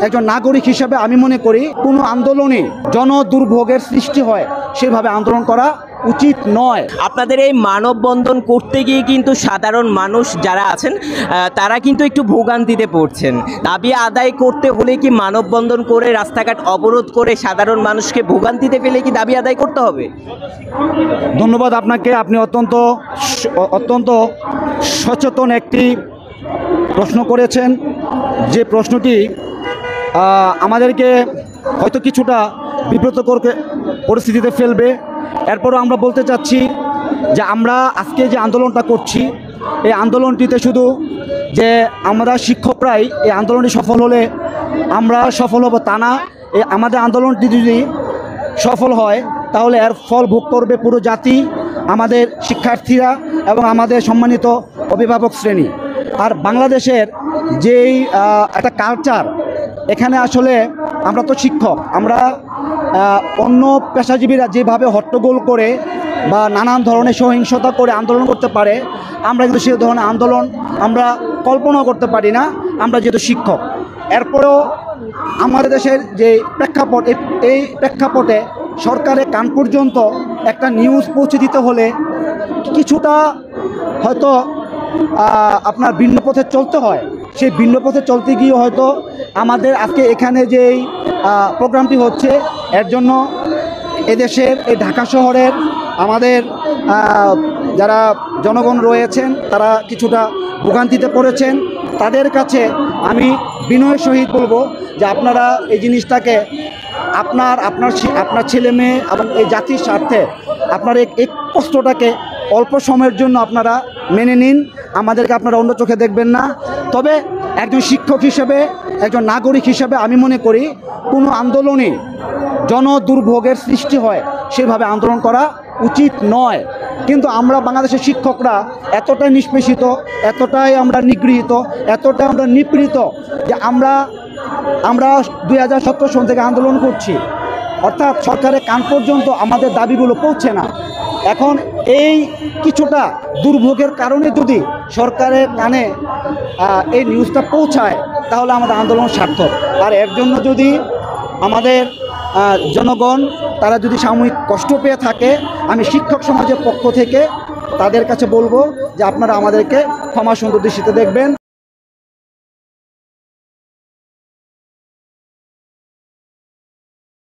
একজন নাগরিক হিসেবে আমি মনে করি কোনো আন্দোলনে জনদুর্ভোগের সৃষ্টি হয় সেভাবে আন্দোলন করা উচিত নয়। আপনাদের এই মানববন্ধন করতে গিয়ে কিন্তু সাধারণ মানুষ যারা আছেন তারা কিন্তু একটু ভোগান্তিতে পড়ছেন। দাবি আদায় করতে হলে কি মানববন্ধন করে রাস্তাঘাট অবরোধ করে সাধারণ মানুষকে ভোগান্তিতে ফেলে কি দাবি আদায় করতে হবে? ধন্যবাদ আপনাকে। আপনি অত্যন্ত সচেতন একটি প্রশ্ন করেছেন, যে প্রশ্নটি আমাদেরকে হয়তো কিছুটা বিব্রতকর পরিস্থিতিতে ফেলবে। এরপরও আমরা বলতে চাচ্ছি যে আমরা আজকে যে আন্দোলনটা করছি, এই আন্দোলনটিতে শুধু যে আমরা শিক্ষকরাই এই আন্দোলনটি সফল হলে আমরা সফল হব তা না। এই আমাদের আন্দোলনটি যদি সফল হয় তাহলে এর ফল ভোগ করবে পুরো জাতি, আমাদের শিক্ষার্থীরা এবং আমাদের সম্মানিত অভিভাবক শ্রেণী। আর বাংলাদেশের যেই একটা কালচার, এখানে আসলে আমরা তো শিক্ষক, আমরা অন্য পেশাজীবীরা যেভাবে হট্টগোল করে বা নানান ধরনের সহিংসতা করে আন্দোলন করতে পারে, আমরা কিন্তু সেই ধরনের আন্দোলন আমরা কল্পনাও করতে পারি না, আমরা যেহেতু শিক্ষক। এরপরেও আমাদের দেশের যে প্রেক্ষাপট, এই প্রেক্ষাপটে সরকারের কান পর্যন্ত একটা নিউজ পৌঁছে দিতে হলে কিছুটা হয়তো আপনার ভিন্ন পথে চলতে হয়। সেই ভিন্ন পথে চলতে গিয়ে হয়তো আমাদের আজকে এখানে যেই প্রোগ্রামটি হচ্ছে, এর জন্য এদেশের এই ঢাকা শহরের আমাদের যারা জনগণ রয়েছেন তারা কিছুটা ভোগান্তিতে পড়েছেন। তাদের কাছে আমি বিনয়ের সহিত বলবো যে আপনারা এই জিনিসটাকে আপনার ছেলে মেয়ে এবং এই জাতির স্বার্থে আপনার এই কষ্টটাকে অল্প সময়ের জন্য আপনারা মেনে নিন, আমাদেরকে আপনারা অন্য চোখে দেখবেন না। তবে একজন শিক্ষক হিসেবে, একজন নাগরিক হিসেবে আমি মনে করি কোনো আন্দোলনে জনদুর্ভোগের সৃষ্টি হয় সেভাবে আন্দোলন করা উচিত নয়। কিন্তু আমরা বাংলাদেশের শিক্ষকরা এতটাই নিষ্পেষিত, এতটাই আমরা নিগৃহীত, এতটাই আমরা নিপীড়িত যে আমরা 2017 সন থেকে আন্দোলন করছি, অর্থাৎ সরকারের কান পর্যন্ত আমাদের দাবিগুলো পৌঁছে না। এখন এই কিছুটা দুর্ভোগের কারণে যদি সরকারের কানে এই নিউজটা পৌঁছায় তাহলে আমাদের আন্দোলন সার্থক। আর এর জন্য যদি আমাদের জনগণ তারা যদি সাময়িক কষ্ট পেয়ে থাকে, আমি শিক্ষক সমাজের পক্ষ থেকে তাদের কাছে বলবো যে আপনারা আমাদেরকে ক্ষমা সুন্দর দৃষ্টিতে দেখবেন।